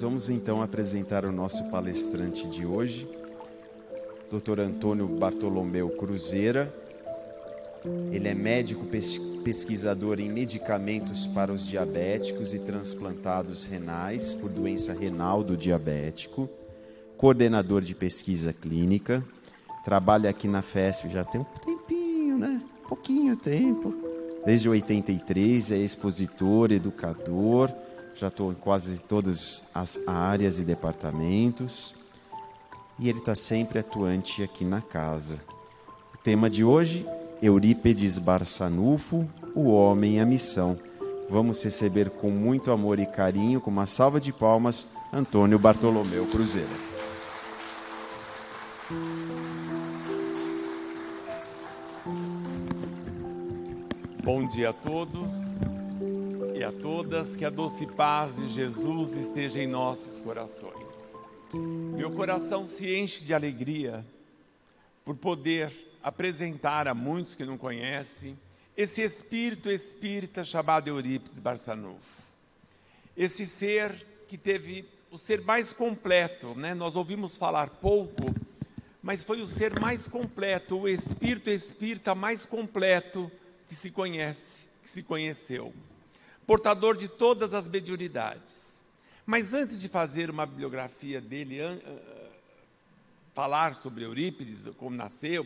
vamos então apresentar o nosso palestrante de hoje, Dr. Antônio Bartolomeu Cruzeira. Ele é médico pesquisador em medicamentos para os diabéticos e transplantados renais por doença renal do diabético, coordenador de pesquisa clínica, trabalha aqui na FESP já tem um tempinho, né? Pouquinho tempo. Desde 83, é expositor, educador, já estou em quase todas as áreas e departamentos. E ele está sempre atuante aqui na casa. O tema de hoje, Eurípides Barçanufo, o homem e a missão. Vamos receber com muito amor e carinho, com uma salva de palmas, Antônio Bartolomeu Cruzeira. Bom dia a todos e a todas, que a doce paz de Jesus esteja em nossos corações. Meu coração se enche de alegria por poder apresentar a muitos que não conhecem esse espírito espírita chamado Eurípides Barçanufo. Esse ser que teve o ser mais completo, né? Nós ouvimos falar pouco, mas foi o ser mais completo, o espírito espírita mais completo que se conhece, que se conheceu. Portador de todas as mediunidades. Mas antes de fazer uma bibliografia dele, falar sobre Eurípides, como nasceu,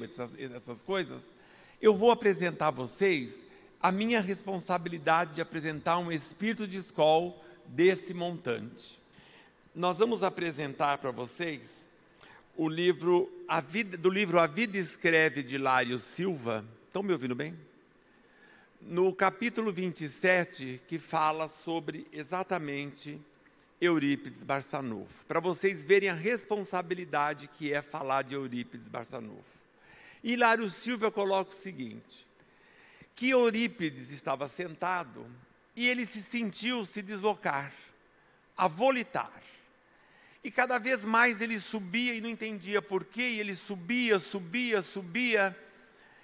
essas coisas, eu vou apresentar a vocês a minha responsabilidade de apresentar um espírito de escola desse montante. Nós vamos apresentar para vocês o livro, A Vida Escreve, de Hilário Silva. Estão me ouvindo bem? No capítulo 27, que fala sobre exatamente Eurípides Barçanufo, para vocês verem a responsabilidade que é falar de Eurípides Barçanufo. Hilário Silva coloca o seguinte, que Eurípides estava sentado e ele se sentiu se deslocar, a volitar. E cada vez mais ele subia e não entendia porquê, e ele subia,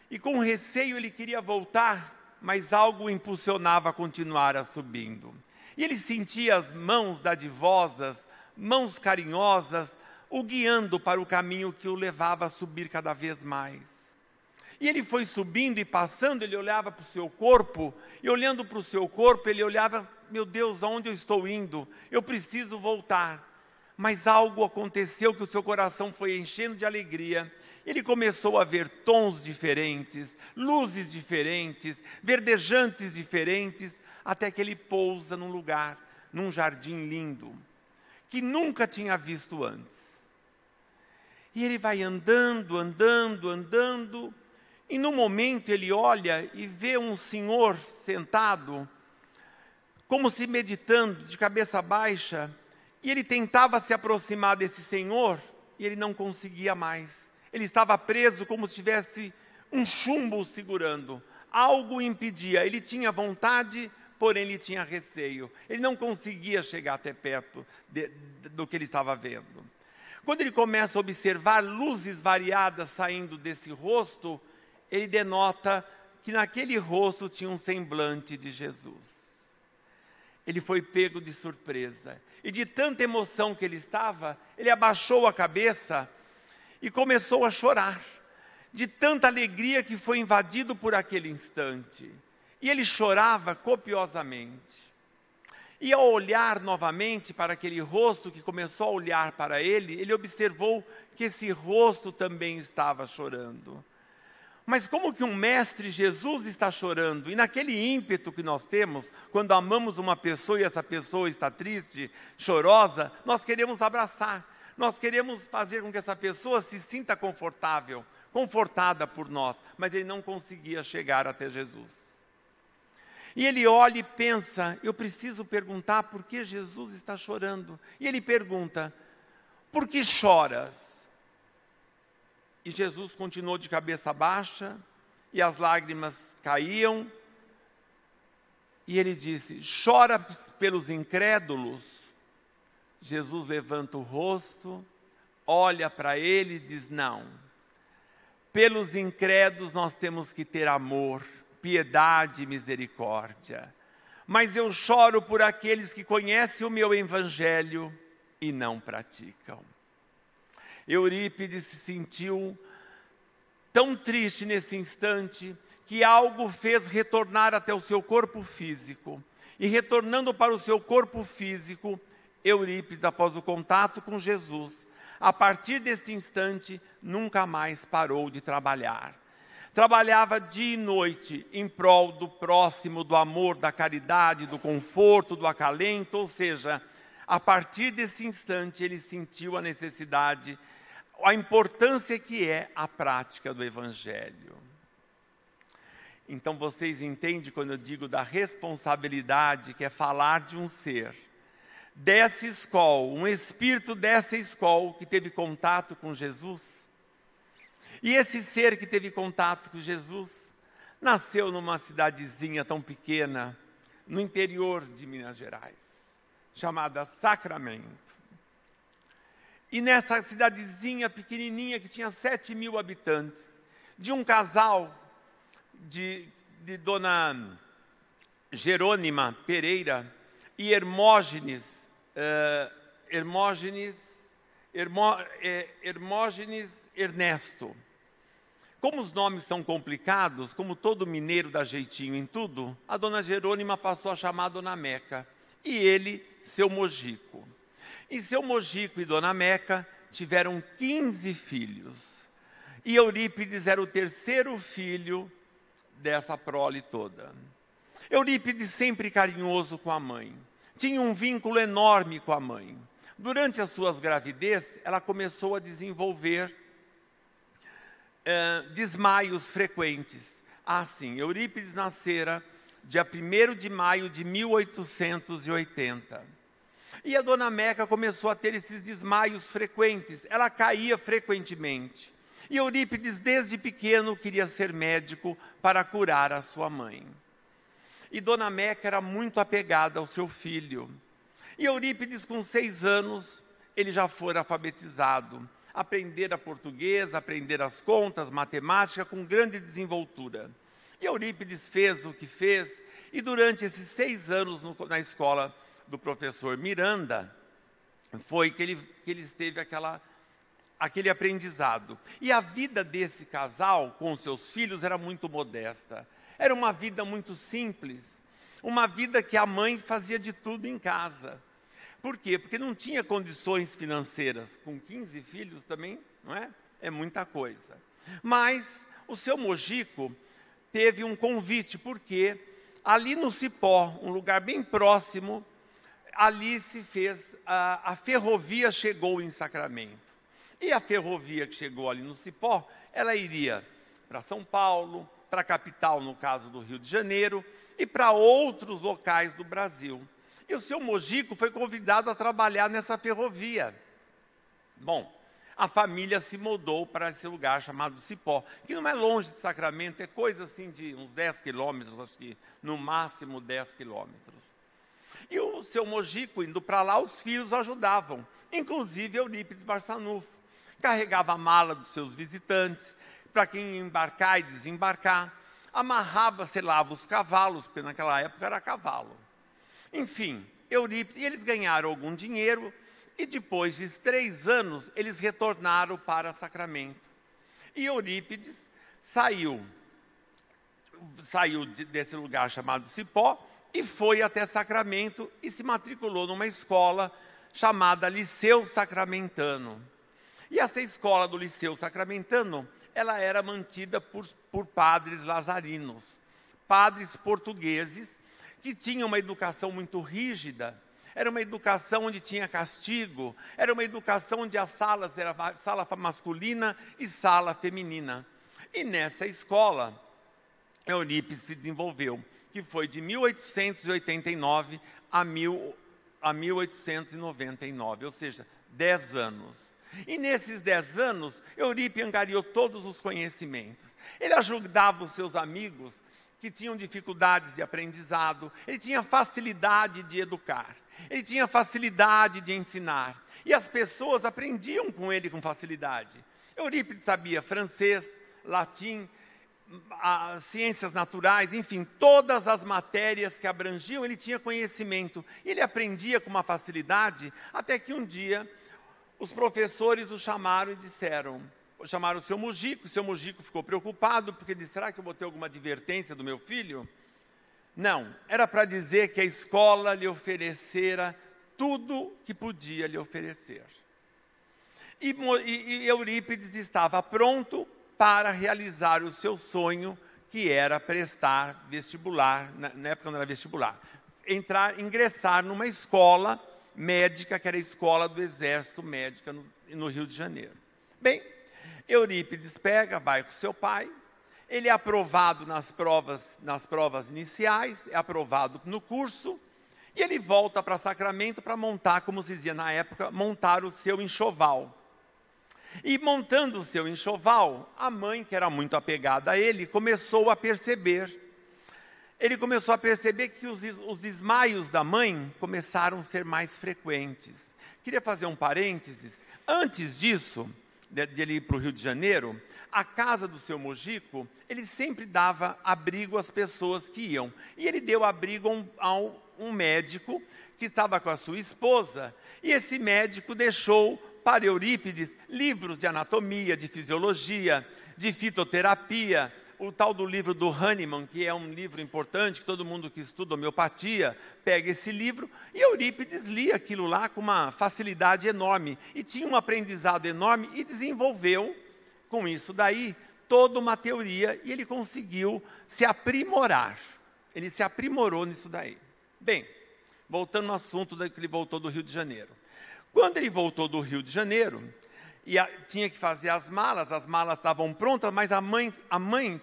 e com receio ele queria voltar, mas algo o impulsionava a continuar a subindo. E ele sentia as mãos dadivosas, mãos carinhosas, o guiando para o caminho que o levava a subir cada vez mais. E ele foi subindo e passando, ele olhava para o seu corpo, e olhando para o seu corpo, ele olhava, meu Deus, aonde eu estou indo? Eu preciso voltar. Mas algo aconteceu que o seu coração foi enchendo de alegria. Ele começou a ver tons diferentes, luzes diferentes, verdejantes diferentes, até que ele pousa num lugar, num jardim lindo, que nunca tinha visto antes. E ele vai andando, e num momento ele olha e vê um senhor sentado, como se meditando, de cabeça baixa, e ele tentava se aproximar desse senhor, e ele não conseguia mais. Ele estava preso como se tivesse um chumbo o segurando. Algo o impedia. Ele tinha vontade, porém ele tinha receio. Ele não conseguia chegar até perto do que ele estava vendo. Quando ele começa a observar luzes variadas saindo desse rosto, ele denota que naquele rosto tinha um semblante de Jesus. Ele foi pego de surpresa. E de tanta emoção que ele estava, ele abaixou a cabeça e começou a chorar, de tanta alegria que foi invadido por aquele instante. E ele chorava copiosamente. E ao olhar novamente para aquele rosto que começou a olhar para ele, ele observou que esse rosto também estava chorando. Mas como que um mestre Jesus está chorando? E naquele ímpeto que nós temos, quando amamos uma pessoa e essa pessoa está triste, chorosa, nós queremos abraçar. Nós queremos fazer com que essa pessoa se sinta confortável, confortada por nós, mas ele não conseguia chegar até Jesus. E ele olha e pensa, eu preciso perguntar por que Jesus está chorando. E ele pergunta, por que choras? E Jesus continuou de cabeça baixa, e as lágrimas caíam, e ele disse, chora pelos incrédulos? Jesus levanta o rosto, olha para ele e diz, não. Pelos incrédulos nós temos que ter amor, piedade e misericórdia. Mas eu choro por aqueles que conhecem o meu evangelho e não praticam. Eurípides se sentiu tão triste nesse instante que algo fez retornar até o seu corpo físico. E retornando para o seu corpo físico, Eurípides, após o contato com Jesus, a partir desse instante, nunca mais parou de trabalhar. Trabalhava dia e noite em prol do próximo, do amor, da caridade, do conforto, do acalento, ou seja, a partir desse instante ele sentiu a necessidade, a importância que é a prática do Evangelho. Então vocês entendem quando eu digo da responsabilidade que é falar de um ser dessa escola, um espírito dessa escola que teve contato com Jesus? E esse ser que teve contato com Jesus nasceu numa cidadezinha tão pequena, no interior de Minas Gerais, chamada Sacramento. E nessa cidadezinha pequenininha que tinha 7.000 habitantes, de um casal de Dona Jerônima Pereira e Hermógenes Ernesto. Como os nomes são complicados, como todo mineiro dá jeitinho em tudo, a Dona Jerônima passou a chamar a Dona Meca, e ele, seu Mojico. E seu Mojico e Dona Meca tiveram 15 filhos. E Eurípides era o terceiro filho dessa prole toda. Eurípides sempre carinhoso com a mãe. Tinha um vínculo enorme com a mãe. Durante as suas gravidez, ela começou a desenvolver desmaios frequentes. Sim, Eurípides nascera dia 1º de maio de 1880. E a Dona Meca começou a ter esses desmaios frequentes. Ela caía frequentemente. E Eurípides, desde pequeno, queria ser médico para curar a sua mãe. E Dona Meca era muito apegada ao seu filho. E Eurípides, com 6 anos, ele já fora alfabetizado. Aprender a português, aprender as contas, matemática, com grande desenvoltura. E Eurípides fez o que fez, e durante esses 6 anos na escola do professor Miranda, foi que ele teve aquele aprendizado. E a vida desse casal, com seus filhos, era muito modesta. Era uma vida muito simples, uma vida que a mãe fazia de tudo em casa. Por quê? Porque não tinha condições financeiras. Com 15 filhos também, não é? É muita coisa. Mas o seu Mojico teve um convite, porque ali no Cipó, um lugar bem próximo, ali se fez, a ferrovia chegou em Sacramento. E a ferrovia que chegou ali no Cipó, ela iria para São Paulo, para a capital, no caso do Rio de Janeiro, e para outros locais do Brasil. E o seu Mojico foi convidado a trabalhar nessa ferrovia. Bom, a família se mudou para esse lugar chamado Cipó, que não é longe de Sacramento, é coisa assim de uns 10 quilômetros, acho que no máximo 10 quilômetros. E o seu Mojico, indo para lá, os filhos ajudavam, inclusive Eurípides Barçanufo. Carregava a mala dos seus visitantes, para quem embarcar e desembarcar, amarrava, selava os cavalos, porque naquela época era cavalo. Enfim, Eurípides, e eles ganharam algum dinheiro, e depois de 3 anos, eles retornaram para Sacramento. E Eurípides saiu desse lugar chamado Cipó, e foi até Sacramento, e se matriculou numa escola chamada Liceu Sacramentano. E essa escola do Liceu Sacramentano, ela era mantida por padres lazarinos, padres portugueses, que tinham uma educação muito rígida. Era uma educação onde tinha castigo, era uma educação onde as salas eram sala masculina e sala feminina. E nessa escola, Eurípides se desenvolveu, que foi de 1889 a 1899, ou seja, 10 anos. E nesses 10 anos, Eurípides angariou todos os conhecimentos. Ele ajudava os seus amigos que tinham dificuldades de aprendizado, ele tinha facilidade de educar, ele tinha facilidade de ensinar. E as pessoas aprendiam com ele com facilidade. Eurípides sabia francês, latim, as ciências naturais, enfim, todas as matérias que abrangiam, ele tinha conhecimento. Ele aprendia com uma facilidade, até que um dia os professores o chamaram e chamaram o seu Mujico ficou preocupado, porque disse, será que eu vou ter alguma advertência do meu filho? Não, era para dizer que a escola lhe oferecera tudo que podia lhe oferecer. E Eurípides estava pronto para realizar o seu sonho, que era prestar vestibular, na época não era vestibular, ingressar numa escola médica, que era a escola do Exército Médica no Rio de Janeiro. Bem, Eurípides vai com seu pai, ele é aprovado nas provas iniciais, é aprovado no curso, e ele volta para Sacramento para montar, como se dizia na época, montar o seu enxoval. E montando o seu enxoval, a mãe, que era muito apegada a ele, começou a perceber. Ele começou a perceber que os desmaios da mãe começaram a ser mais frequentes. Queria fazer um parênteses. Antes disso, de ele ir para o Rio de Janeiro, a casa do seu Mujico, ele sempre dava abrigo às pessoas que iam. E ele deu abrigo a um médico que estava com a sua esposa, e esse médico deixou para Eurípides livros de anatomia, de fisiologia, de fitoterapia, o tal do livro do Hahnemann, que é um livro importante, que todo mundo que estuda homeopatia pega esse livro, e Eurípides lia aquilo lá com uma facilidade enorme, e tinha um aprendizado enorme, e desenvolveu, com isso daí, toda uma teoria, e ele conseguiu se aprimorar. Ele se aprimorou nisso daí. Bem, voltando ao assunto que ele voltou do Rio de Janeiro. Quando ele voltou do Rio de Janeiro, tinha que fazer as malas estavam prontas, mas a mãe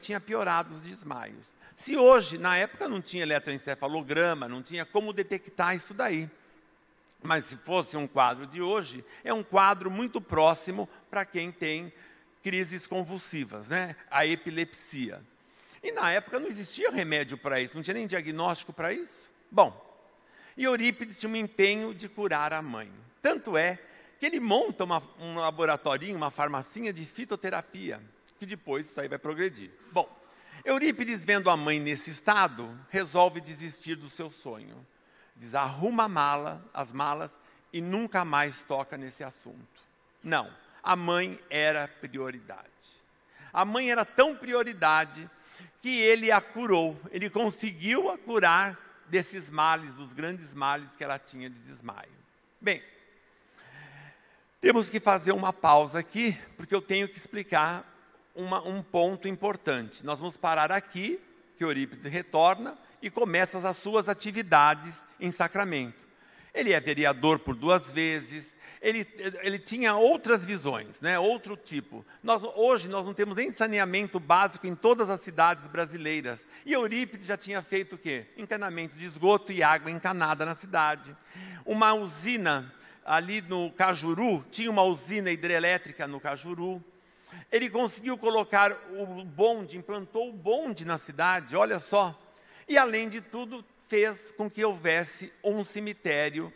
tinha piorado os desmaios. Se hoje, na época não tinha eletroencefalograma, não tinha como detectar isso daí. Mas se fosse um quadro de hoje, é um quadro muito próximo para quem tem crises convulsivas, né? A epilepsia. E na época não existia remédio para isso, não tinha nem diagnóstico para isso. Bom, e Eurípides tinha um empenho de curar a mãe. Tanto é que ele monta um laboratorinho, uma farmacinha de fitoterapia, que depois isso aí vai progredir. Bom, Eurípides, vendo a mãe nesse estado, resolve desistir do seu sonho. Desarruma as malas e nunca mais toca nesse assunto. Não, a mãe era prioridade. A mãe era tão prioridade que ele a curou, ele conseguiu a curar desses males, dos grandes males que ela tinha de desmaio. Bem, temos que fazer uma pausa aqui, porque eu tenho que explicar um ponto importante. Nós vamos parar aqui, que Eurípides retorna e começa as suas atividades em Sacramento. Ele é vereador por 2 vezes, ele tinha outras visões, né? Outro tipo. Hoje nós não temos nem saneamento básico em todas as cidades brasileiras. E Eurípides já tinha feito o quê? Encanamento de esgoto e água encanada na cidade. Uma usina ali no Cajuru, tinha uma usina hidrelétrica no Cajuru. Ele conseguiu colocar o bonde, implantou o bonde na cidade, olha só. E além de tudo, fez com que houvesse um cemitério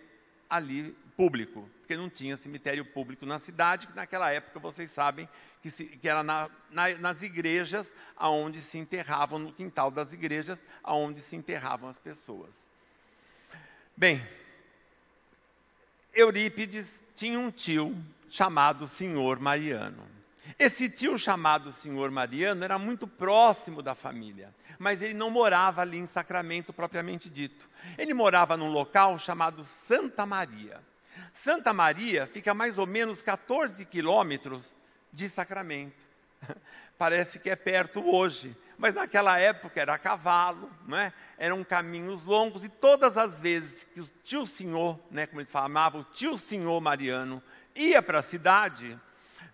ali público, porque não tinha cemitério público na cidade, que naquela época vocês sabem que era nas igrejas, aonde se enterravam, no quintal das igrejas, aonde se enterravam as pessoas. Bem, Eurípides tinha um tio chamado Senhor Mariano. Esse tio chamado Senhor Mariano era muito próximo da família, mas ele não morava ali em Sacramento propriamente dito. Ele morava num local chamado Santa Maria. Santa Maria fica mais ou menos 14 quilômetros de Sacramento. Parece que é perto hoje, mas naquela época era a cavalo, né? Eram caminhos longos, e todas as vezes que o tio Senhor, né, como eles falavam, o tio Senhor Mariano, ia para a cidade,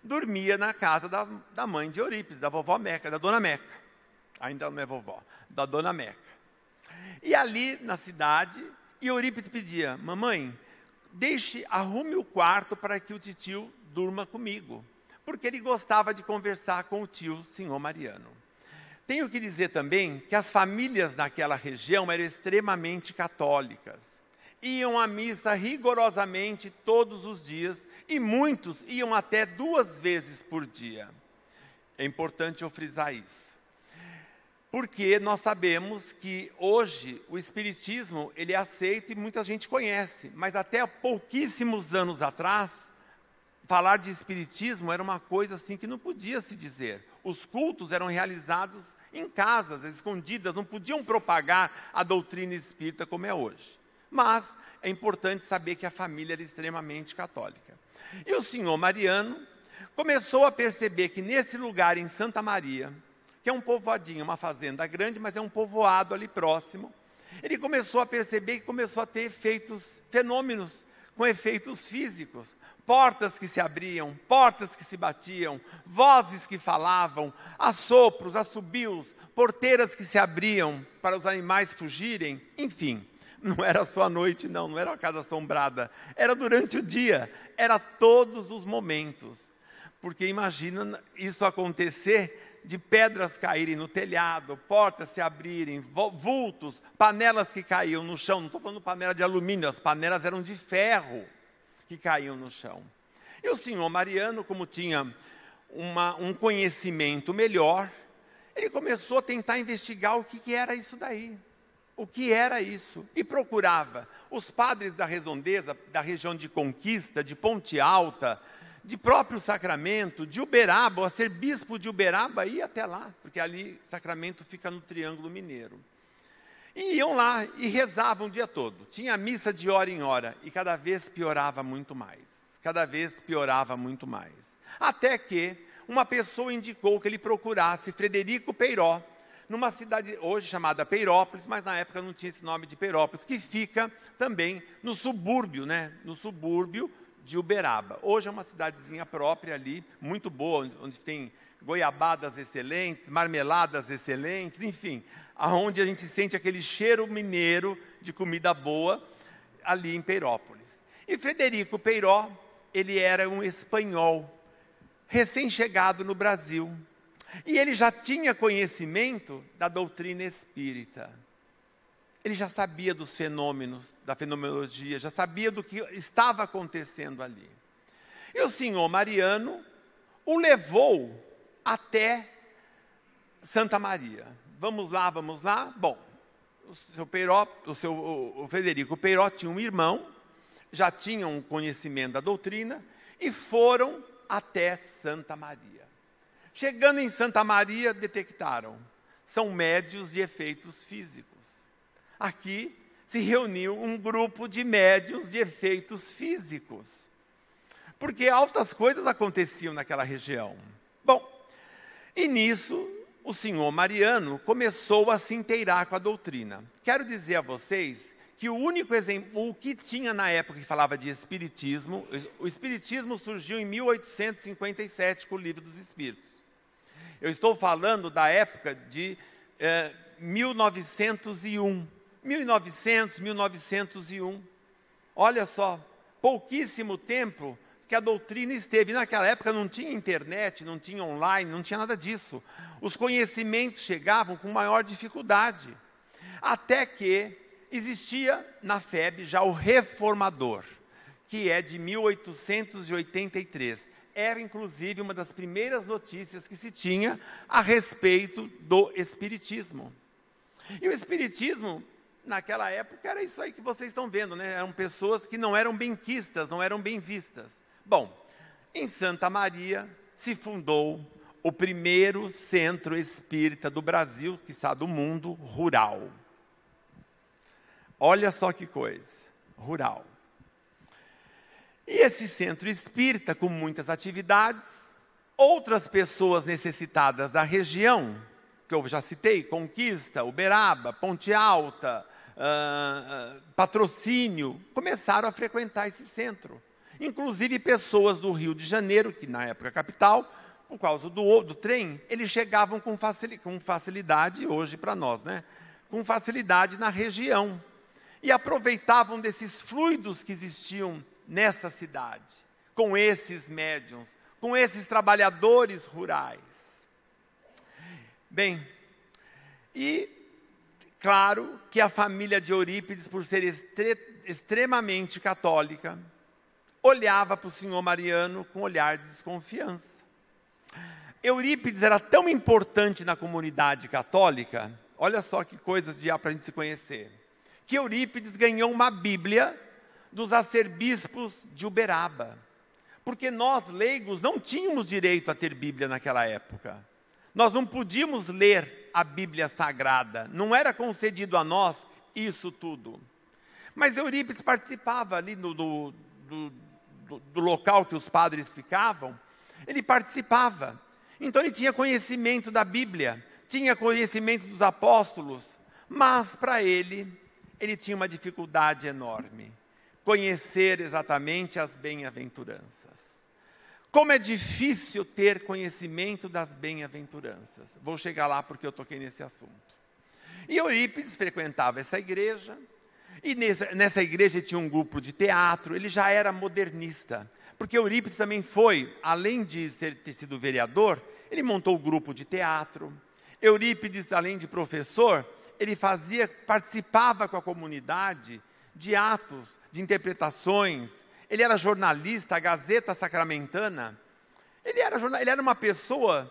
dormia na casa da mãe de Eurípides, da vovó Meca, da dona Meca. Ainda não é vovó, da dona Meca. E ali na cidade, Eurípides pedia: mamãe, arrume o quarto para que o titio durma comigo, porque ele gostava de conversar com o tio Senhor Mariano. Tenho que dizer também que as famílias naquela região eram extremamente católicas. Iam à missa rigorosamente todos os dias, e muitos iam até 2 vezes por dia. É importante eu frisar isso. Porque nós sabemos que hoje o espiritismo ele é aceito e muita gente conhece, mas até pouquíssimos anos atrás, falar de espiritismo era uma coisa assim que não podia se dizer. Os cultos eram realizados em casas, escondidas, não podiam propagar a doutrina espírita como é hoje. Mas é importante saber que a família era extremamente católica. E o senhor Mariano começou a perceber que nesse lugar em Santa Maria, que é um povoadinho, uma fazenda grande, mas é um povoado ali próximo, ele começou a perceber que começou a ter fenômenos com efeitos físicos. Portas que se abriam, portas que se batiam, vozes que falavam, assopros, assobios, porteiras que se abriam para os animais fugirem, enfim. Não era só à noite, não era uma casa assombrada, era durante o dia, era todos os momentos. Porque imagina isso acontecer, de pedras caírem no telhado, portas se abrirem, vultos, panelas que caíam no chão. Não estou falando panela de alumínio, as panelas eram de ferro que caíam no chão. E o senhor Mariano, como tinha um conhecimento melhor, ele começou a tentar investigar o que era isso daí. O que era isso? E procurava os padres da redondeza, da região de Conquista, de Ponte Alta, de próprio Sacramento, de Uberaba, a ser bispo de Uberaba, ia até lá, porque ali Sacramento fica no Triângulo Mineiro. E iam lá e rezavam o dia todo. Tinha missa de hora em hora e cada vez piorava muito mais. Cada vez piorava muito mais. Até que uma pessoa indicou que ele procurasse Frederico Peiró, numa cidade hoje chamada Peirópolis, mas na época não tinha esse nome de Peirópolis, que fica também no subúrbio, no subúrbio de Uberaba. Hoje é uma cidadezinha própria ali, muito boa, onde tem goiabadas excelentes, marmeladas excelentes, enfim, aonde a gente sente aquele cheiro mineiro de comida boa, ali em Peirópolis. E Frederico Peiró, ele era um espanhol, recém-chegado no Brasil, e ele já tinha conhecimento da doutrina espírita. Ele já sabia dos fenômenos, da fenomenologia, já sabia do que estava acontecendo ali. E o senhor Mariano o levou até Santa Maria. Vamos lá. Bom, o Frederico Peiró tinha um irmão, já tinha um conhecimento da doutrina, e foram até Santa Maria. Chegando em Santa Maria, detectaram, são médios de efeitos físicos. Aqui se reuniu um grupo de médiuns de efeitos físicos, porque altas coisas aconteciam naquela região. Bom, e nisso o senhor Mariano começou a se inteirar com a doutrina. Quero dizer a vocês que o único exemplo, o que tinha na época que falava de espiritismo, o espiritismo surgiu em 1857 com o Livro dos Espíritos. Eu estou falando da época de 1901. 1901. Olha só, pouquíssimo tempo que a doutrina esteve. Naquela época não tinha internet, não tinha online, não tinha nada disso. Os conhecimentos chegavam com maior dificuldade. Até que existia na FEB já o Reformador, que é de 1883. Era, inclusive, uma das primeiras notícias que se tinha a respeito do Espiritismo. E o Espiritismo, naquela época, era isso aí que vocês estão vendo, Eram pessoas que não eram benquistas, não eram bem vistas. Bom, em Santa Maria se fundou o primeiro centro espírita do Brasil, quiçá do mundo, rural. Olha só que coisa, rural. E esse centro espírita, com muitas atividades, outras pessoas necessitadas da região, que eu já citei, Conquista, Uberaba, Ponte Alta, Patrocínio, começaram a frequentar esse centro. Inclusive pessoas do Rio de Janeiro, que na época é capital, por causa do trem, eles chegavam com facilidade, hoje para nós, com facilidade na região. E aproveitavam desses fluidos que existiam nessa cidade, com esses médiuns, com esses trabalhadores rurais. Bem, e claro que a família de Eurípides, por ser extremamente católica, olhava para o senhor Mariano com olhar de desconfiança. Eurípides era tão importante na comunidade católica, olha só que coisas já para a gente se conhecer, que Eurípides ganhou uma Bíblia dos arcebispos de Uberaba, porque nós, leigos, não tínhamos direito a ter Bíblia naquela época. Nós não podíamos ler a Bíblia Sagrada, não era concedido a nós isso tudo. Mas Eurípides participava ali do local que os padres ficavam, ele participava. Então ele tinha conhecimento da Bíblia, tinha conhecimento dos apóstolos, mas para ele tinha uma dificuldade enorme, conhecer exatamente as bem-aventuranças. Como é difícil ter conhecimento das bem-aventuranças. Vou chegar lá porque eu toquei nesse assunto. E Eurípides frequentava essa igreja, e nessa igreja tinha um grupo de teatro, ele já era modernista, porque Eurípides também foi, além de ter sido vereador, ele montou o grupo de teatro. Eurípides, além de professor, ele participava com a comunidade de atos, de interpretações. Ele era jornalista, a Gazeta Sacramentana. Ele era uma pessoa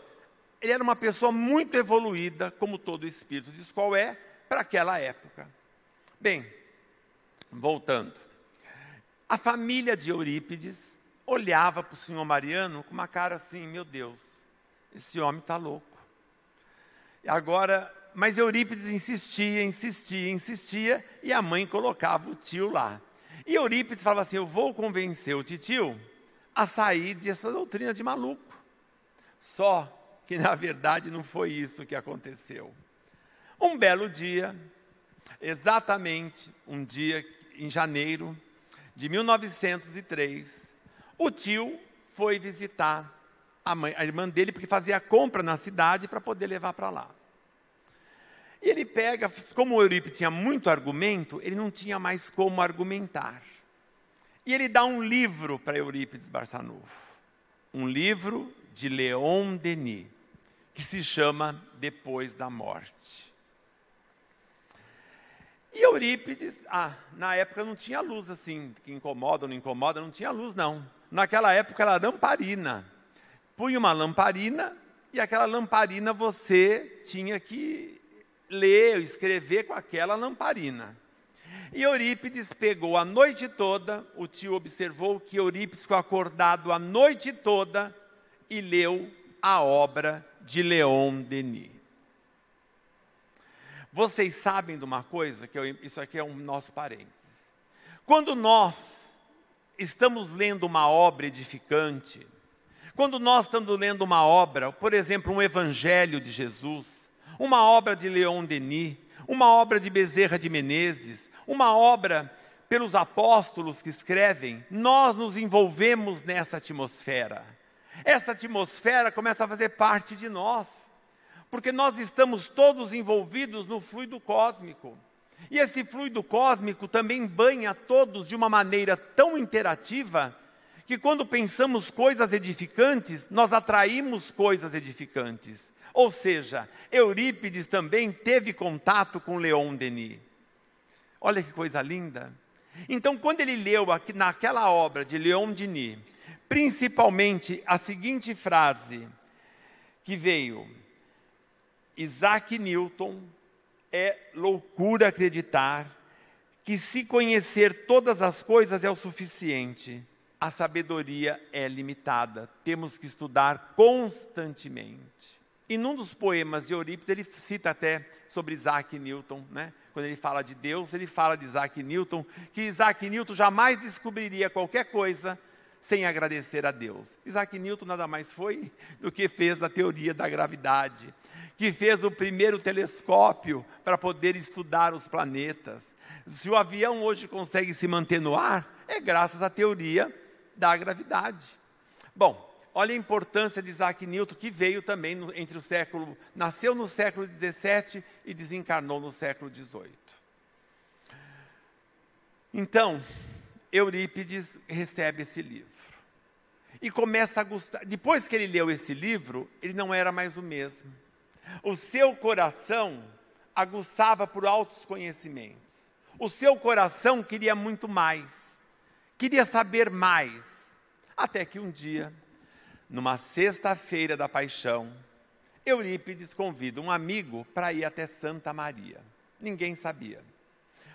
muito evoluída, como todo espírito diz qual é, para aquela época. Bem, voltando. A família de Eurípides olhava para o senhor Mariano com uma cara assim, meu Deus, esse homem está louco. Agora, mas Eurípides insistia, e a mãe colocava o tio lá. E Eurípides falava assim, eu vou convencer o titio a sair dessa doutrina de maluco. Só que, na verdade, não foi isso que aconteceu. Um belo dia, exatamente um dia em janeiro de 1903, o tio foi visitar a irmã dele, porque fazia compra na cidade para poder levar para lá. E ele pega, como o Eurípides tinha muito argumento, ele não tinha mais como argumentar. E ele dá um livro para Eurípides Barçanufo, um livro de Leon Denis, que se chama Depois da Morte. E Eurípides, na época não tinha luz assim, que incomoda ou não incomoda, não tinha luz não. Naquela época era lamparina. Punha uma lamparina e aquela lamparina você tinha que ler, escrever com aquela lamparina. E Eurípides pegou a noite toda, o tio observou que Eurípides ficou acordado a noite toda e leu a obra de Leon Denis. Vocês sabem de uma coisa, isso aqui é um nosso parênteses. Quando nós estamos lendo uma obra edificante, quando nós estamos lendo uma obra, por exemplo, um Evangelho de Jesus, uma obra de Leon Denis, uma obra de Bezerra de Menezes, uma obra pelos apóstolos que escrevem, nós nos envolvemos nessa atmosfera. Essa atmosfera começa a fazer parte de nós, porque nós estamos todos envolvidos no fluido cósmico. E esse fluido cósmico também banha todos de uma maneira tão interativa, que quando pensamos coisas edificantes, nós atraímos coisas edificantes. Ou seja, Eurípides também teve contato com Leon Denis. Olha que coisa linda. Então, quando ele leu naquela obra de Leon Denis, principalmente a seguinte frase que veio: Isaac Newton, é loucura acreditar que se conhecer todas as coisas é o suficiente. A sabedoria é limitada, temos que estudar constantemente. E num dos poemas de Eurípides, ele cita até sobre Isaac Newton, né? Quando ele fala de Deus, ele fala de Isaac Newton, que Isaac Newton jamais descobriria qualquer coisa sem agradecer a Deus. Isaac Newton nada mais foi do que fez a teoria da gravidade, que fez o primeiro telescópio para poder estudar os planetas. Se o avião hoje consegue se manter no ar, é graças à teoria da gravidade. Bom, olha a importância de Isaac Newton, que veio também nasceu no século XVII e desencarnou no século XVIII. Então, Eurípides recebe esse livro e começa a gostar. Depois que ele leu esse livro, ele não era mais o mesmo. O seu coração aguçava por altos conhecimentos. O seu coração queria muito mais, queria saber mais. Até que um dia, numa sexta-feira da Paixão, Eurípides convida um amigo para ir até Santa Maria. Ninguém sabia.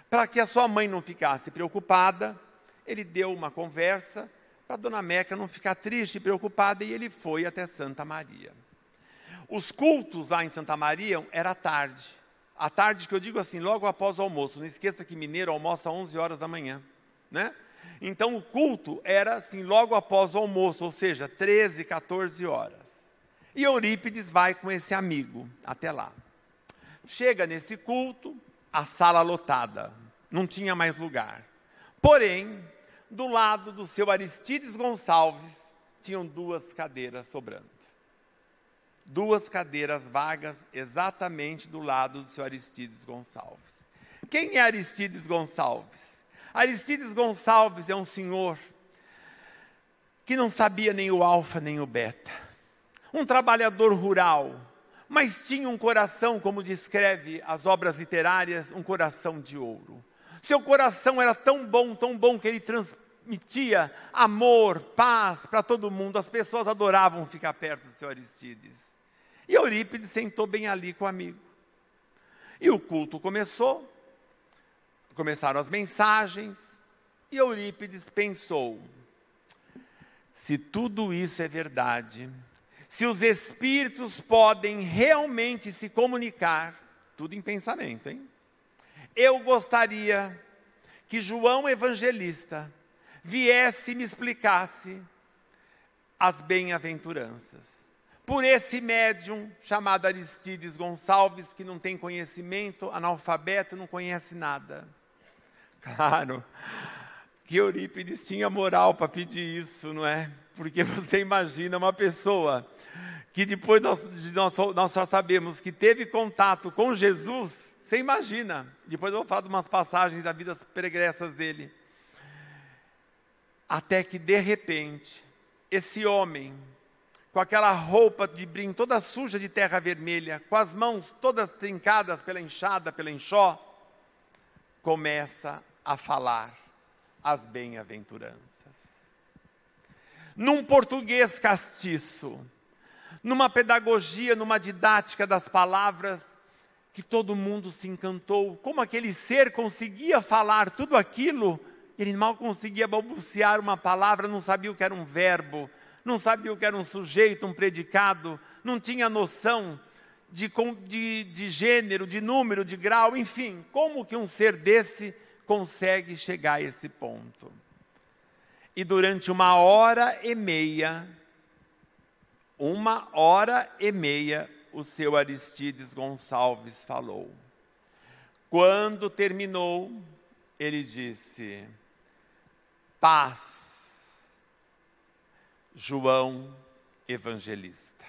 Para que a sua mãe não ficasse preocupada, ele deu uma conversa para a Dona Meca não ficar triste e preocupada, e ele foi até Santa Maria. Os cultos lá em Santa Maria era à tarde. À tarde, que eu digo assim, logo após o almoço. Não esqueça que mineiro almoça às 11 horas da manhã, né? Então o culto era assim, logo após o almoço, ou seja, 13, 14 horas. E Eurípides vai com esse amigo até lá. Chega nesse culto, a sala lotada, não tinha mais lugar. Porém, do lado do seu Aristides Gonçalves, tinham 2 cadeiras sobrando. 2 cadeiras vagas exatamente do lado do seu Aristides Gonçalves. Quem é Aristides Gonçalves? Aristides Gonçalves é um senhor que não sabia nem o alfa nem o beta. Um trabalhador rural, mas tinha um coração, como descreve as obras literárias, um coração de ouro. Seu coração era tão bom que ele transmitia amor, paz para todo mundo. As pessoas adoravam ficar perto do seu Aristides. E Eurípides sentou bem ali com o amigo. E o culto começou, começaram as mensagens, e Eurípides pensou, se tudo isso é verdade, se os espíritos podem realmente se comunicar, tudo em pensamento, hein? Eu gostaria que João Evangelista viesse e me explicasse as bem-aventuranças. Por esse médium chamado Aristides Gonçalves, que não tem conhecimento, analfabeto, não conhece nada. Claro que Eurípides tinha moral para pedir isso, não é? Porque você imagina uma pessoa que depois nós só sabemos que teve contato com Jesus. Você imagina, depois eu vou falar de umas passagens da vida pregressas dele. Até que, de repente, esse homem, com aquela roupa de brim toda suja de terra vermelha, com as mãos todas trincadas pela enxada, pela enxó, começa a falar as bem-aventuranças. Num português castiço, numa pedagogia, numa didática das palavras, que todo mundo se encantou, como aquele ser conseguia falar tudo aquilo, ele mal conseguia balbuciar uma palavra, não sabia o que era um verbo, não sabia o que era um sujeito, um predicado, não tinha noção de gênero, de número, de grau, enfim, como que um ser desse consegue chegar a esse ponto? E durante 1h30, o seu Aristides Gonçalves falou. Quando terminou, ele disse, paz, João Evangelista.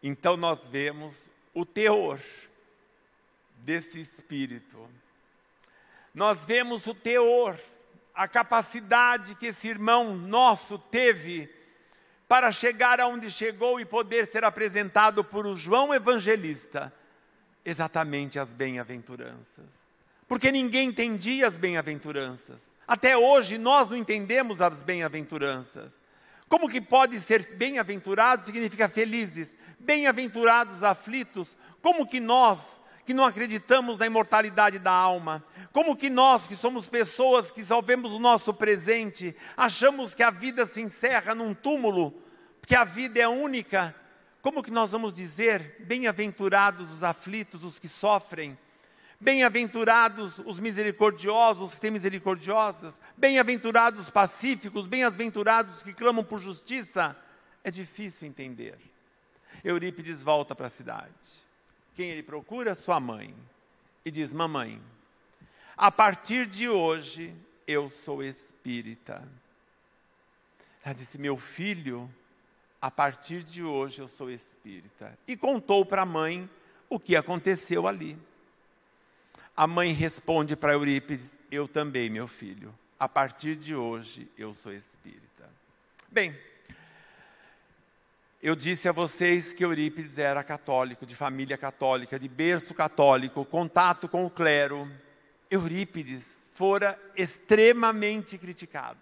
Então nós vemos o teor desse espírito. Nós vemos o teor, a capacidade que esse irmão nosso teve para chegar aonde chegou e poder ser apresentado por o João Evangelista, exatamente as bem-aventuranças. Porque ninguém entendia as bem-aventuranças. Até hoje nós não entendemos as bem-aventuranças. Como que pode ser bem-aventurado significa felizes? Bem-aventurados aflitos, como que nós, que não acreditamos na imortalidade da alma, como que nós, que somos pessoas que só vemos o nosso presente, achamos que a vida se encerra num túmulo, que a vida é única, como que nós vamos dizer, bem-aventurados os aflitos, os que sofrem, bem-aventurados os misericordiosos, os que têm misericordiosas, bem-aventurados os pacíficos, bem-aventurados os que clamam por justiça? É difícil entender. Eurípides volta para a cidade. Quem ele procura? Sua mãe. E diz, mamãe, a partir de hoje eu sou espírita. Ela disse, meu filho, a partir de hoje eu sou espírita. E contou para a mãe o que aconteceu ali. A mãe responde para Eurípides, eu também, meu filho, a partir de hoje eu sou espírita. Bem, eu disse a vocês que Eurípides era católico, de família católica, de berço católico, contato com o clero. Eurípides fora extremamente criticado.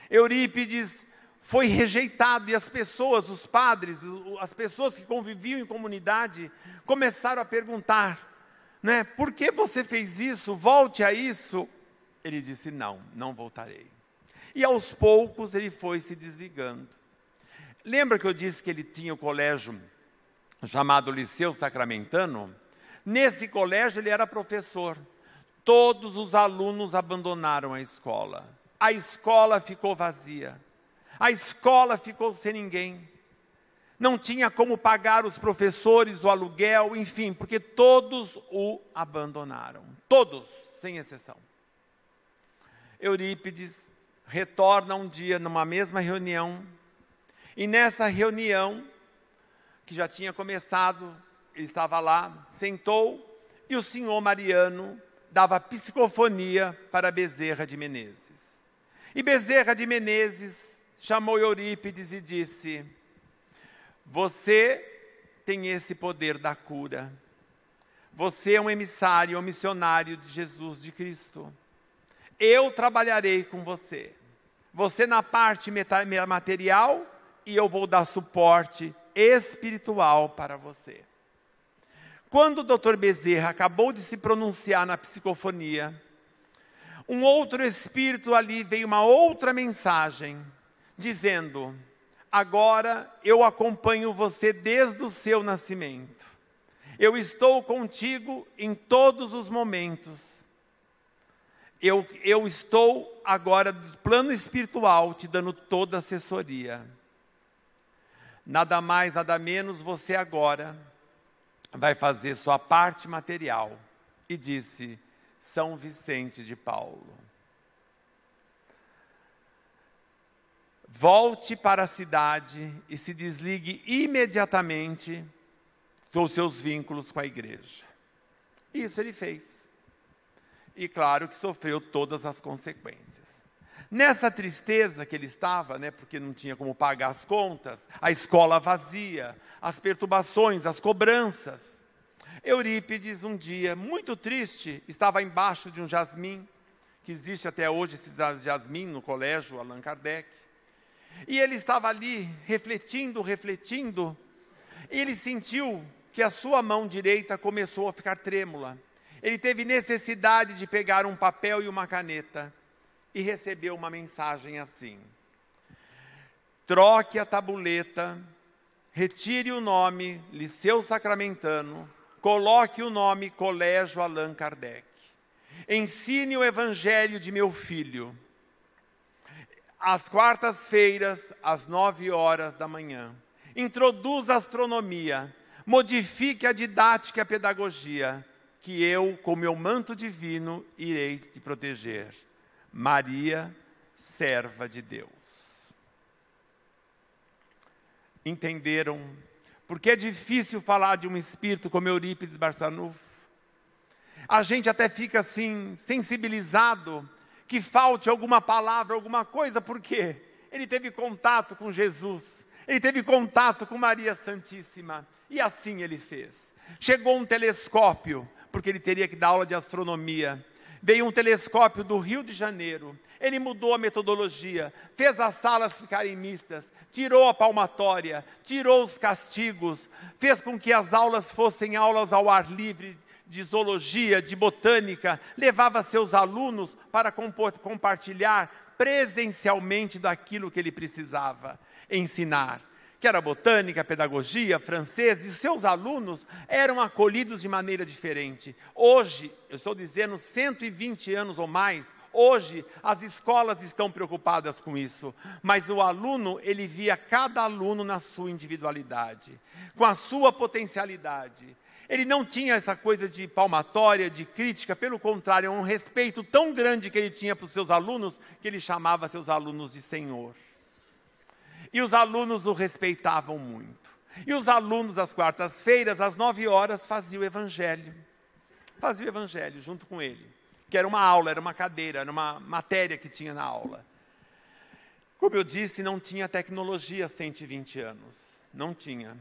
Eurípides foi rejeitado, e as pessoas, os padres, as pessoas que conviviam em comunidade, começaram a perguntar, né, por que você fez isso? Volte a isso. Ele disse, não voltarei. E aos poucos ele foi se desligando. Lembra que eu disse que ele tinha o colégio chamado Liceu Sacramentano? Nesse colégio ele era professor. Todos os alunos abandonaram a escola. A escola ficou vazia. A escola ficou sem ninguém. Não tinha como pagar os professores, o aluguel, enfim, porque todos o abandonaram. Todos, sem exceção. Eurípides retorna um dia numa mesma reunião, e nessa reunião, que já tinha começado, ele estava lá, sentou, e o senhor Mariano dava psicofonia para Bezerra de Menezes. E Bezerra de Menezes chamou Eurípides e disse, você tem esse poder da cura, você é um emissário, um missionário de Jesus de Cristo, eu trabalharei com você, você na parte material e eu vou dar suporte espiritual para você. Quando o doutor Bezerra acabou de se pronunciar na psicofonia, um outro espírito ali veio, uma outra mensagem, dizendo, agora eu acompanho você desde o seu nascimento, eu estou contigo em todos os momentos, eu estou agora do plano espiritual te dando toda a assessoria. Nada mais, nada menos, você agora vai fazer sua parte material. E disse, São Vicente de Paulo, volte para a cidade e se desligue imediatamente dos seus vínculos com a igreja. Isso ele fez. E claro que sofreu todas as consequências. Nessa tristeza que ele estava, né, porque não tinha como pagar as contas, a escola vazia, as perturbações, as cobranças, Eurípides, um dia, muito triste, estava embaixo de um jasmim, que existe até hoje esse jasmim no colégio Allan Kardec, e ele estava ali refletindo, e ele sentiu que a sua mão direita começou a ficar trêmula. Ele teve necessidade de pegar um papel e uma caneta, e recebeu uma mensagem assim, troque a tabuleta, retire o nome Liceu Sacramentano, coloque o nome Colégio Allan Kardec, ensine o evangelho de meu filho, às quartas-feiras, às 9h da manhã, introduza a astronomia, modifique a didática e a pedagogia, que eu, com meu manto divino, irei te proteger. Maria, serva de Deus. Entenderam? Porque é difícil falar de um espírito como Eurípides Barçanufo. A gente até fica assim, sensibilizado, que falte alguma palavra, alguma coisa, porque ele teve contato com Jesus, ele teve contato com Maria Santíssima, e assim ele fez. Chegou um telescópio, porque ele teria que dar aula de astronomia, veio um telescópio do Rio de Janeiro, ele mudou a metodologia, fez as salas ficarem mistas, tirou a palmatória, tirou os castigos, fez com que as aulas fossem aulas ao ar livre, de zoologia, de botânica, levava seus alunos para compartilhar presencialmente daquilo que ele precisava ensinar, que era botânica, pedagogia, francês, e seus alunos eram acolhidos de maneira diferente. Hoje, eu estou dizendo 120 anos ou mais, hoje as escolas estão preocupadas com isso, mas o aluno, ele via cada aluno na sua individualidade, com a sua potencialidade. Ele não tinha essa coisa de palmatória, de crítica, pelo contrário, um respeito tão grande que ele tinha para os seus alunos, que ele chamava seus alunos de Senhor. E os alunos o respeitavam muito. E os alunos, às quartas-feiras, às 9h, faziam o evangelho. Faziam o evangelho junto com ele. Que era uma aula, era uma cadeira, era uma matéria que tinha na aula. Como eu disse, não tinha tecnologia há 120 anos. Não tinha.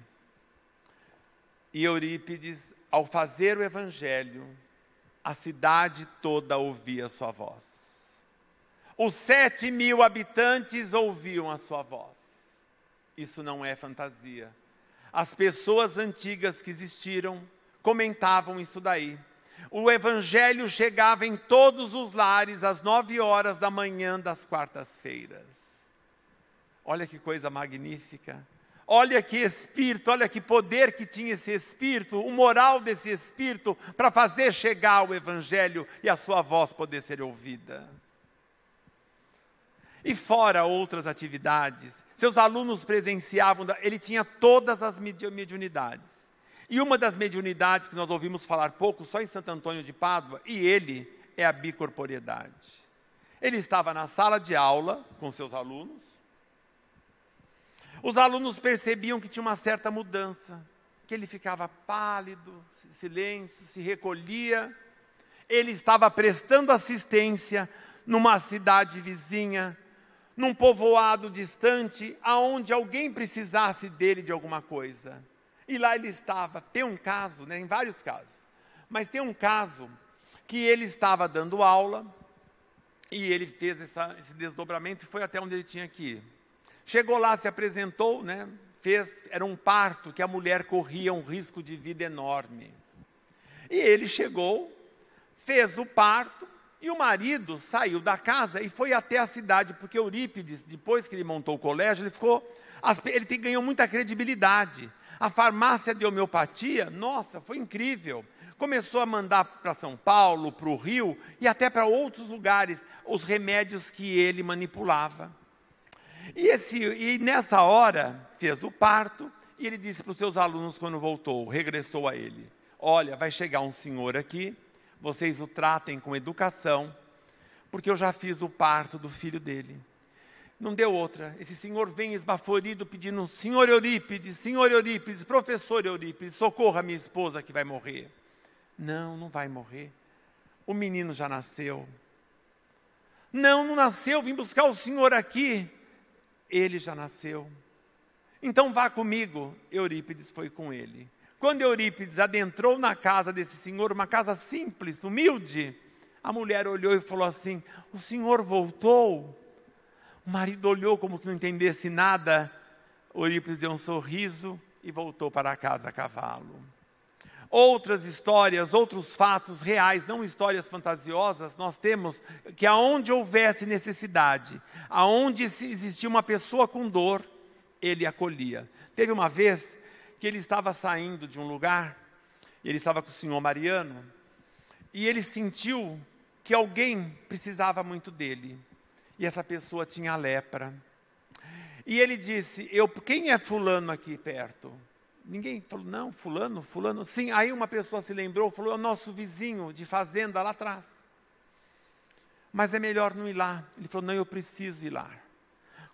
E Eurípides, ao fazer o evangelho, a cidade toda ouvia a sua voz. Os 7.000 habitantes ouviam a sua voz. Isso não é fantasia. As pessoas antigas que existiram comentavam isso daí. O evangelho chegava em todos os lares às 9h da manhã das quartas-feiras. Olha que coisa magnífica. Olha que espírito, olha que poder que tinha esse espírito, o moral desse espírito para fazer chegar o evangelho e a sua voz poder ser ouvida. E fora outras atividades, seus alunos presenciavam, ele tinha todas as mediunidades. E uma das mediunidades que nós ouvimos falar pouco, só em Santo Antônio de Pádua, e ele é a bicorporiedade. Ele estava na sala de aula com seus alunos. Os alunos percebiam que tinha uma certa mudança, que ele ficava pálido, silêncio, se recolhia. Ele estava prestando assistência numa cidade vizinha, num povoado distante, aonde alguém precisasse dele de alguma coisa. E lá ele estava. Tem um caso, em vários casos, mas tem um caso que ele estava dando aula e ele fez esse desdobramento e foi até onde ele tinha que ir. Chegou lá, se apresentou, era um parto que a mulher corria um risco de vida enorme. E ele chegou, fez o parto, e o marido saiu da casa e foi até a cidade, porque Eurípides, depois que ele montou o colégio, ele ganhou muita credibilidade. A farmácia de homeopatia, nossa, foi incrível. Começou a mandar para São Paulo, para o Rio e até para outros lugares os remédios que ele manipulava. E nessa hora, fez o parto, e ele disse para os seus alunos quando voltou, regressou a ele: olha, vai chegar um senhor aqui, vocês o tratem com educação, porque eu já fiz o parto do filho dele. Não deu outra. Esse senhor vem esbaforido pedindo: senhor Eurípides, professor Eurípides, socorra minha esposa que vai morrer. Não vai morrer. O menino já nasceu. Não nasceu, vim buscar o senhor aqui. Ele já nasceu. Então vá comigo. Eurípides foi com ele. Quando Eurípides adentrou na casa desse senhor, uma casa simples, humilde, a mulher olhou e falou assim: o senhor voltou? O marido olhou como que não entendesse nada. Eurípides deu um sorriso e voltou para a casa a cavalo. Outras histórias, outros fatos reais, não histórias fantasiosas, nós temos que aonde houvesse necessidade, aonde existia uma pessoa com dor, ele acolhia. Teve uma vez que ele estava saindo de um lugar, ele estava com o senhor Mariano, e ele sentiu que alguém precisava muito dele, e essa pessoa tinha lepra. E ele disse: quem é fulano aqui perto? Ninguém falou: não, fulano, sim. Aí uma pessoa se lembrou, falou: é o nosso vizinho de fazenda lá atrás. Mas é melhor não ir lá. Ele falou: não, eu preciso ir lá.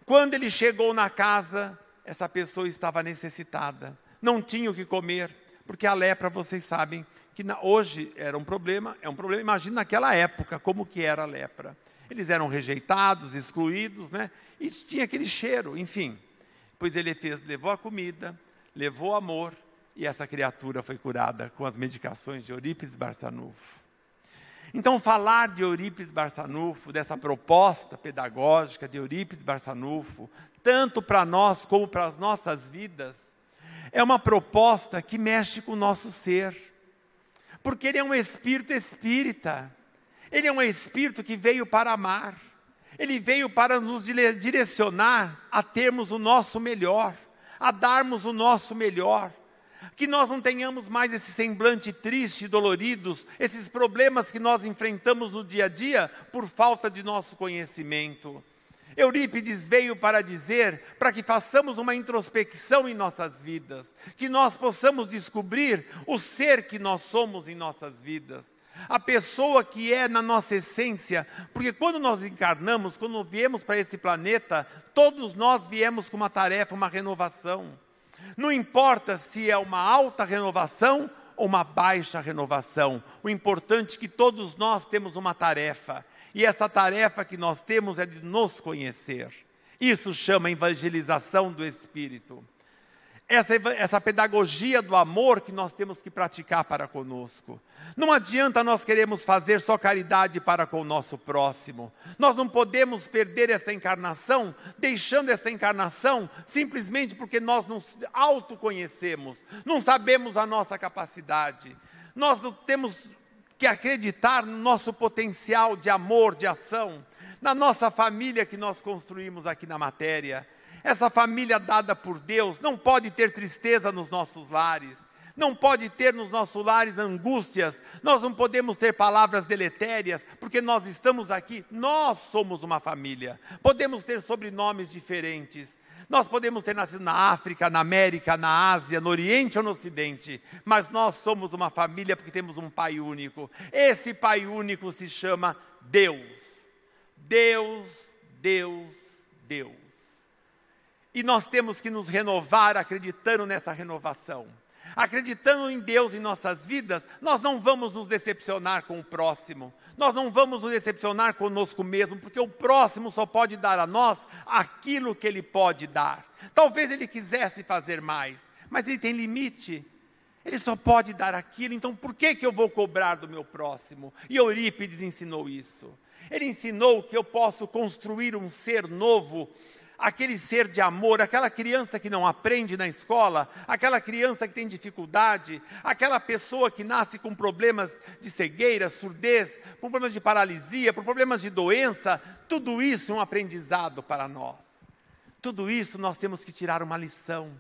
Quando ele chegou na casa, essa pessoa estava necessitada, não tinha o que comer, porque a lepra, vocês sabem, que hoje é um problema, imagina naquela época, como que era a lepra. Eles eram rejeitados, excluídos, e tinha aquele cheiro, enfim. Pois ele levou a comida, levou amor, e essa criatura foi curada com as medicações de Eurípides Barçanufo. Então, falar de Eurípides Barçanufo, dessa proposta pedagógica de Eurípides Barçanufo, tanto para nós como para as nossas vidas, é uma proposta que mexe com o nosso ser, porque ele é um espírito espírita, ele é um espírito que veio para amar, ele veio para nos direcionar a termos o nosso melhor, a darmos o nosso melhor, que nós não tenhamos mais esse semblante triste e doloridos, esses problemas que nós enfrentamos no dia a dia por falta de nosso conhecimento. Eurípides veio para dizer, para que façamos uma introspecção em nossas vidas, que nós possamos descobrir o ser que nós somos em nossas vidas, a pessoa que é na nossa essência, porque quando nós encarnamos, quando viemos para esse planeta, todos nós viemos com uma tarefa, uma renovação. Não importa se é uma alta renovação ou uma baixa renovação, o importante é que todos nós temos uma tarefa, e essa tarefa que nós temos é de nos conhecer. Isso chama evangelização do Espírito. essa pedagogia do amor que nós temos que praticar para conosco. Não adianta nós queremos fazer só caridade para com o nosso próximo. Nós não podemos perder essa encarnação, deixando essa encarnação simplesmente porque nós não autoconhecemos, não sabemos a nossa capacidade. Nós não temos que acreditar no nosso potencial de amor, de ação, na nossa família que nós construímos aqui na matéria. Essa família dada por Deus não pode ter tristeza nos nossos lares, não pode ter nos nossos lares angústias, nós não podemos ter palavras deletérias, porque nós estamos aqui, nós somos uma família. Podemos ter sobrenomes diferentes, nós podemos ter nascido na África, na América, na Ásia, no Oriente ou no Ocidente, mas nós somos uma família porque temos um Pai único. Esse Pai único se chama Deus. Deus, Deus, Deus. E nós temos que nos renovar acreditando nessa renovação. Acreditando em Deus em nossas vidas, nós não vamos nos decepcionar com o próximo. Nós não vamos nos decepcionar conosco mesmo, porque o próximo só pode dar a nós aquilo que ele pode dar. Talvez ele quisesse fazer mais, mas ele tem limite. Ele só pode dar aquilo, então por que eu vou cobrar do meu próximo? E Eurípides ensinou isso. Ele ensinou que eu posso construir um ser novo, aquele ser de amor, aquela criança que não aprende na escola, aquela criança que tem dificuldade, aquela pessoa que nasce com problemas de cegueira, surdez, com problemas de paralisia, com problemas de doença, tudo isso é um aprendizado para nós. Tudo isso nós temos que tirar uma lição.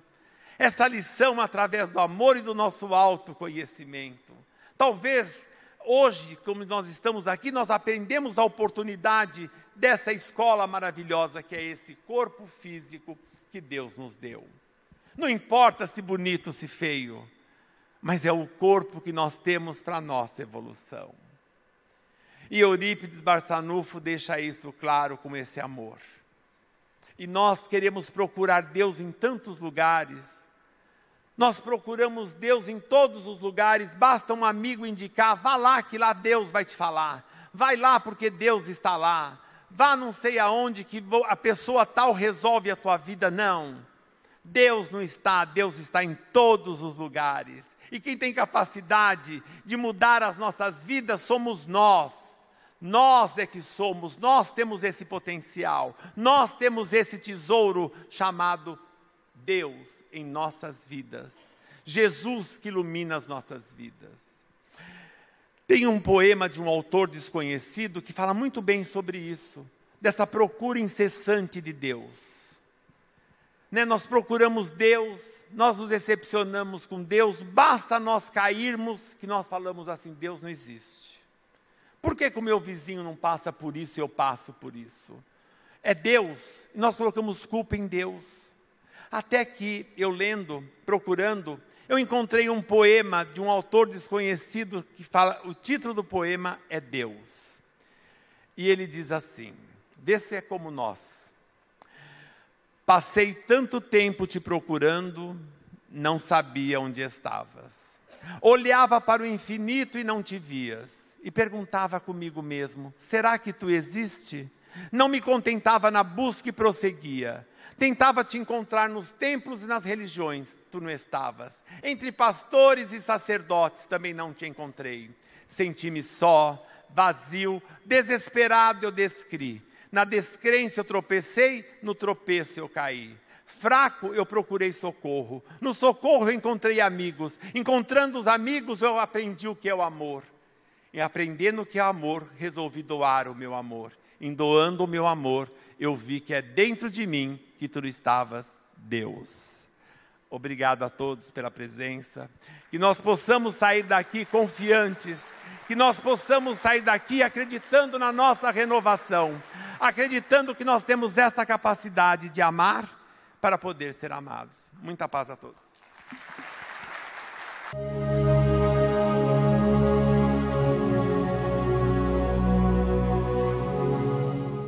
Essa lição através do amor e do nosso autoconhecimento. Talvez hoje, como nós estamos aqui, nós aprendemos a oportunidade dessa escola maravilhosa que é esse corpo físico que Deus nos deu. Não importa se bonito, se feio, mas é o corpo que nós temos para a nossa evolução. E Eurípides Barçanufo deixa isso claro com esse amor. E nós queremos procurar Deus em tantos lugares. Nós procuramos Deus em todos os lugares, basta um amigo indicar, vá lá que lá Deus vai te falar. Vai lá porque Deus está lá. Vá não sei aonde que a pessoa tal resolve a tua vida. Não, Deus não está, Deus está em todos os lugares. E quem tem capacidade de mudar as nossas vidas somos nós. Nós é que somos, nós temos esse potencial. Nós temos esse tesouro chamado Deus em nossas vidas. Jesus que ilumina as nossas vidas. Tem um poema de um autor desconhecido que fala muito bem sobre isso, dessa procura incessante de Deus. Nós procuramos Deus, nós nos decepcionamos com Deus, basta nós cairmos que nós falamos assim, Deus não existe. Por que o meu vizinho não passa por isso e eu passo por isso? É Deus, e nós colocamos culpa em Deus. Até que eu lendo, procurando, eu encontrei um poema de um autor desconhecido que fala, o título do poema é Deus. E ele diz assim, vê se é como nós. Passei tanto tempo te procurando, não sabia onde estavas. Olhava para o infinito e não te vias. E perguntava comigo mesmo, será que tu existe? Não me contentava na busca e prosseguia. Tentava te encontrar nos templos e nas religiões, tu não estavas. Entre pastores e sacerdotes também não te encontrei. Senti-me só, vazio, desesperado eu descri. Na descrença eu tropecei, no tropeço eu caí. Fraco eu procurei socorro, no socorro eu encontrei amigos. Encontrando os amigos eu aprendi o que é o amor. E aprendendo o que é amor, resolvi doar o meu amor. Em doando o meu amor, eu vi que é dentro de mim que tu estavas, Deus. Obrigado a todos pela presença. Que nós possamos sair daqui confiantes. Que nós possamos sair daqui acreditando na nossa renovação. Acreditando que nós temos essa capacidade de amar para poder ser amados. Muita paz a todos.